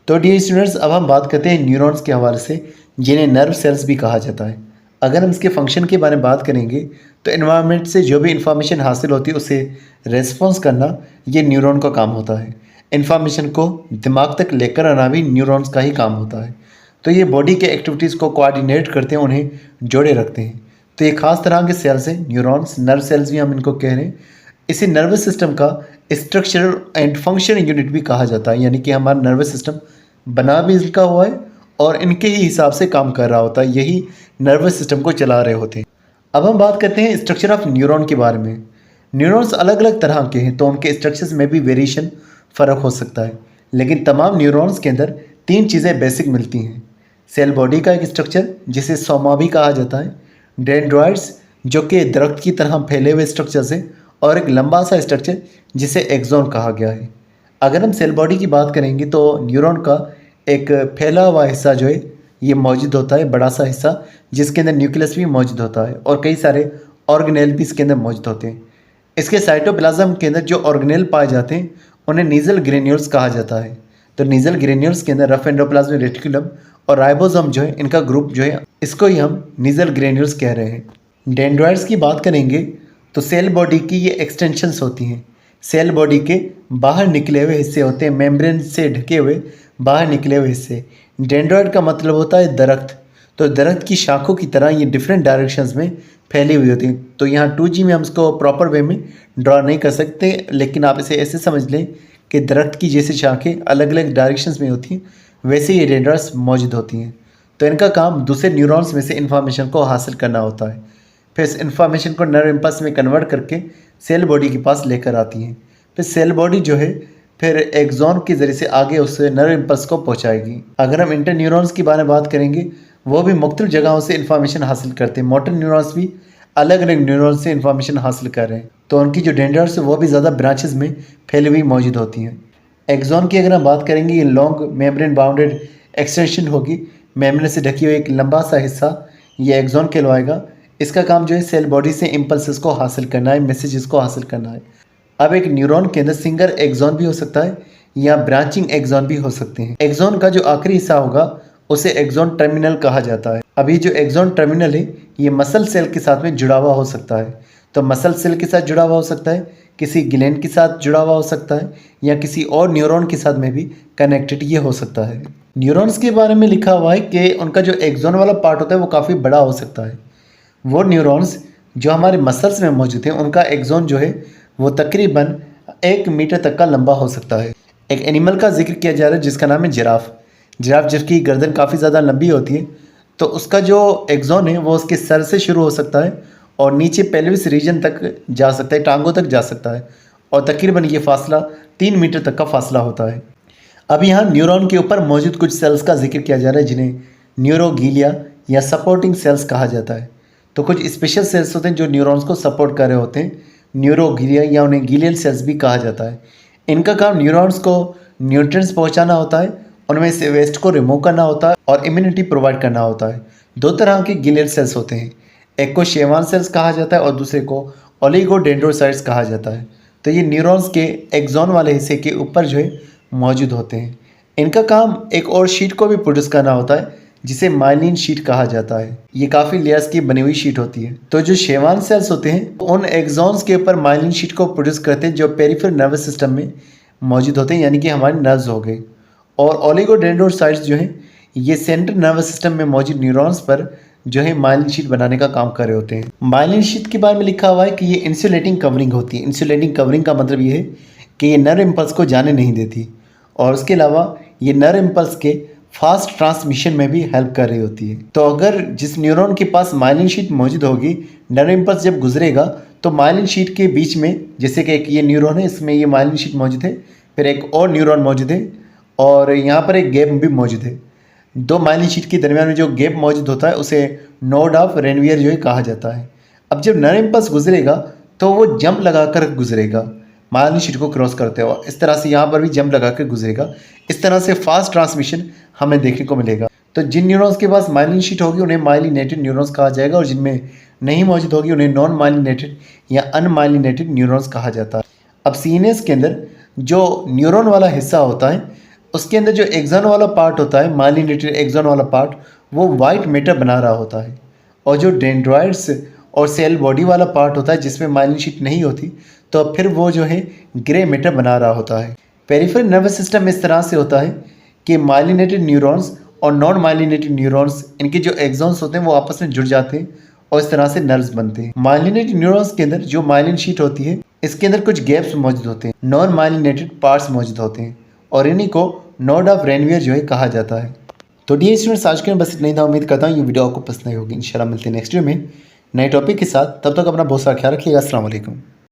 तो dear students, अब हम बात करते हैं न्यूरॉन्स के हवाले से, जिन्हें नर्व सेल्स भी कहा जाता है। अगर हम इसके फंक्शन के बारे में बात करेंगे तो एनवायरनमेंट से जो भी इंफॉर्मेशन हासिल होती है उसे रेस्पॉन्स करना ये न्यूरॉन का काम होता है। इंफॉर्मेशन को दिमाग तक लेकर आना भी न्यूरॉन्स का ही काम होता है। तो ये बॉडी के एक्टिविटीज़ को कोऑर्डिनेट करते हैं, उन्हें जोड़े रखते हैं। तो ये खास तरह के सेल्स हैं न्यूरॉन्स, नर्व सेल्स भी हम इनको कह रहे हैं। इसे नर्वस सिस्टम का स्ट्रक्चरल एंड फंक्शनल यूनिट भी कहा जाता है, यानी कि हमारा नर्वस सिस्टम बना भी इसका हुआ है और इनके ही हिसाब से काम कर रहा होता है, यही नर्वस सिस्टम को चला रहे होते हैं। अब हम बात करते हैं स्ट्रक्चर ऑफ न्यूरॉन के बारे में। न्यूरॉन्स अलग अलग तरह के हैं, तो उनके स्ट्रक्चर्स में भी वेरिएशन फ़र्क हो सकता है, लेकिन तमाम न्यूरॉन्स के अंदर तीन चीज़ें बेसिक मिलती हैं। सेल बॉडी का एक स्ट्रक्चर जिसे सोमा भी कहा जाता है, डेंड्राइट्स जो कि दरख्त की तरह फैले हुए स्ट्रक्चर्स हैं, और एक लंबा सा स्ट्रक्चर जिसे एक्सॉन कहा गया है। अगर हम सेल बॉडी की बात करेंगे तो न्यूरॉन का एक फैला हुआ हिस्सा जो है ये मौजूद होता है, बड़ा सा हिस्सा जिसके अंदर न्यूक्लियस भी मौजूद होता है और कई सारे ऑर्गेनेल भी इसके अंदर मौजूद होते हैं। इसके साइटोप्लाज्म के अंदर जो ऑर्गेनेल पाए जाते हैं उन्हें नीजल ग्रेन्यूल्स कहा जाता है। तो नीजल ग्रेन्यूल्स के अंदर रफ एंडोप्लाज्मिक रेटिकुलम और राइबोसोम जो है, इनका ग्रुप जो है, इसको ही हम नीजल ग्रेन्यूल्स कह रहे हैं। डेंड्राइट्स की बात करेंगे तो सेल बॉडी की ये एक्सटेंशंस होती हैं। सेल बॉडी के बाहर निकले हुए हिस्से होते हैं, मेम्ब्रेन से ढके हुए बाहर निकले हुए हिस्से। डेंड्राइट का मतलब होता है दरख्त। तो दरख्त की शाखों की तरह ये डिफरेंट डायरेक्शंस में फैली हुई होती हैं। तो यहाँ 2G में हम इसको प्रॉपर वे में ड्रा नहीं कर सकते, लेकिन आप इसे ऐसे समझ लें कि दरख्त की जैसे शाखें अलग अलग डायरेक्शंस में होती हैं, वैसे ये डेंड्राइट्स मौजूद होती हैं। तो इनका काम दूसरे न्यूरॉन्स में से इन्फॉर्मेशन को हासिल करना होता है, फिर इस इन्फॉर्मेशन को नर्व इम्पल्स में कन्वर्ट करके सेल बॉडी के पास लेकर आती हैं। फिर सेल बॉडी जो है फिर एक्सॉन के ज़रिए से आगे उस नर्व इम्पल्स को पहुंचाएगी। अगर हम इंटर न्यूरॉन्स के बारे में बात करेंगे, वो भी मुख्तलिफ जगहों से इन्फॉर्मेशन हासिल करते हैं। मोटर न्यूरॉन्स भी अलग अलग न्यूरॉन्स से इन्फॉर्मेशन हासिल कर रहे हैं, तो उनकी जो डेंड्राइट्स है वो भी ज़्यादा ब्रांचेस में फैली हुई मौजूद होती हैं। एक्सॉन की अगर हम बात करेंगे, ये लॉन्ग मेम्ब्रेन बाउंडेड एक्सटेंशन होगी, मेम्ब्रेन से ढकी हुई एक लंबा सा हिस्सा ये एक्सॉन कहलवाएगा। इसका काम जो है सेल बॉडी से इम्पल्सेस को हासिल करना है, मैसेजेस को हासिल करना है। अब एक न्यूरॉन के अंदर सिंगल एक्सॉन भी हो सकता है या ब्रांचिंग एक्सॉन भी हो सकते हैं। एक्सॉन का जो आखिरी हिस्सा होगा उसे एक्सॉन टर्मिनल कहा जाता है। अभी जो एक्सॉन टर्मिनल है ये मसल सेल के साथ में जुड़ा हुआ हो सकता है। तो मसल सेल के साथ जुड़ा हुआ हो सकता है, किसी ग्लैंड के साथ जुड़ा हुआ हो सकता है, या किसी और न्यूरॉन के साथ में भी कनेक्टेड ये हो सकता है। न्यूरॉन्स के बारे में लिखा हुआ है कि उनका जो एक्सॉन वाला पार्ट होता है वो काफ़ी बड़ा हो सकता है। वो न्यूरॉन्स जो हमारे मसल्स में मौजूद हैं उनका एक्सॉन जो है वो तकरीबन 1 मीटर तक का लंबा हो सकता है। एक एनिमल का जिक्र किया जा रहा है जिसका नाम है जिराफ। जिराफ जिसकी गर्दन काफ़ी ज़्यादा लंबी होती है, तो उसका जो एक्सॉन है वो उसके सर से शुरू हो सकता है और नीचे पेल्विस रीजन तक जा सकता है, टांगों तक जा सकता है, और तकरीबन ये फासला 3 मीटर तक का फासला होता है। अब यहाँ न्यूरॉन के ऊपर मौजूद कुछ सेल्स का जिक्र किया जा रहा है जिन्हें न्यूरोगीलिया या सपोर्टिंग सेल्स कहा जाता है। तो कुछ स्पेशल सेल्स होते हैं जो न्यूरॉन्स को सपोर्ट कर रहे होते हैं, न्यूरोगीलिया या उन्हें गीलियल सेल्स भी कहा जाता है। इनका काम न्यूरॉन्स को न्यूट्रिएंट्स पहुंचाना होता है, उनमें से वेस्ट को रिमूव करना होता है और इम्यूनिटी प्रोवाइड करना होता है। 2 तरह के गीलियल सेल्स होते हैं, एक को शेवान सेल्स कहा जाता है और दूसरे को ओलिगोडेंड्रोसाइट्स कहा जाता है। तो ये न्यूरॉन्स के एक्सॉन वाले हिस्से के ऊपर जो है मौजूद होते हैं। इनका काम एक और शीट को भी प्रोड्यूस करना होता है जिसे माइलिन शीट कहा जाता है। ये काफ़ी लेयर्स की बनी हुई शीट होती है। तो जो शेवान सेल्स होते हैं उन एक्सॉन्स के ऊपर माइलिन शीट को प्रोड्यूस करते हैं जो पेरिफेरल नर्वस सिस्टम में मौजूद होते हैं, यानी कि हमारे नर्व्स हो गए। और ओलिगोडेंड्रोसाइट्स जो हैं ये सेंट्रल नर्वस सिस्टम में मौजूद न्यूरॉन्स पर जो है माइलिन शीट बनाने का काम कर रहे होते हैं। माइलिन शीट के बारे में लिखा हुआ है कि ये इंसुलेटिंग कवरिंग होती है। इंसुलेटिंग कवरिंग का मतलब ये है कि ये नर्व इम्पल्स को जाने नहीं देती, और उसके अलावा ये नर्व इम्पल्स के फास्ट ट्रांसमिशन में भी हेल्प कर रही होती है। तो अगर जिस न्यूरॉन के पास माइलिन शीट मौजूद होगी, नर्व इम्पल्स जब गुजरेगा तो माइलिन शीट के बीच में, जैसे कि एक ये न्यूरॉन है, इसमें ये माइलिन शीट मौजूद है, फिर एक और न्यूरॉन मौजूद है और यहाँ पर एक गैप भी मौजूद है। 2 माइलिन शीट के दरमियान में जो गैप मौजूद होता है उसे नोड ऑफ रेनवियर जो है कहा जाता है। अब जब नर्व इम्पल्स गुजरेगा तो वो जंप लगा कर गुजरेगा माइलिन शीट को क्रॉस करते हुआ। इस तरह से यहाँ पर भी जंप लगा कर गुजरेगा। इस तरह से फास्ट ट्रांसमिशन हमें देखने को मिलेगा। तो जिन न्यूरॉन्स के पास माइलिन शीट होगी उन्हें माइलिनेटेड न्यूरॉन्स कहा जाएगा, और जिनमें नहीं मौजूद होगी उन्हें नॉन माइलिनेटेड या अनमाइलिनेटेड न्यूरॉन्स कहा जाता है। अब सीएनएस के अंदर जो न्यूरॉन वाला हिस्सा होता है उसके अंदर जो एक्सॉन वाला पार्ट होता है, माइलिनेटेड एक्सॉन वाला पार्ट, वो वाइट मैटर बना रहा होता है। और जो डेंड्राइट्स और सेल बॉडी वाला पार्ट होता है जिसमें माइलिन शीट नहीं होती, तो फिर वो जो है ग्रे मैटर बना रहा होता है। पेरिफेरल नर्वस सिस्टम इस तरह से होता है कि माइलिनेटेड न्यूरॉन्स और नॉन माइलिनेटेड न्यूरॉन्स, इनके जो एक्सॉन्स होते हैं वो आपस में जुड़ जाते हैं और इस तरह से नर्व्स बनते हैं। माइलिनेटेड न्यूरॉन्स के अंदर जो माइलिन शीट होती है, इसके अंदर कुछ गैप्स मौजूद होते हैं, नॉन माइलिनेटेड पार्ट्स मौजूद होते हैं, और इन्हीं को नोड ऑफ रेनवियर जो है कहा जाता है। तो डियर स्टूडेंट्स, आज के लिए बस इतना ही था। उम्मीद करता हूँ ये वीडियो आपको पसंद आई होगी। इंशाल्लाह मिलते हैं नेक्स्ट वीडियो में नए टॉपिक के साथ। तब तक अपना बहुत सारा ख्याल रखिएगा। अस्सलाम वालेकुम।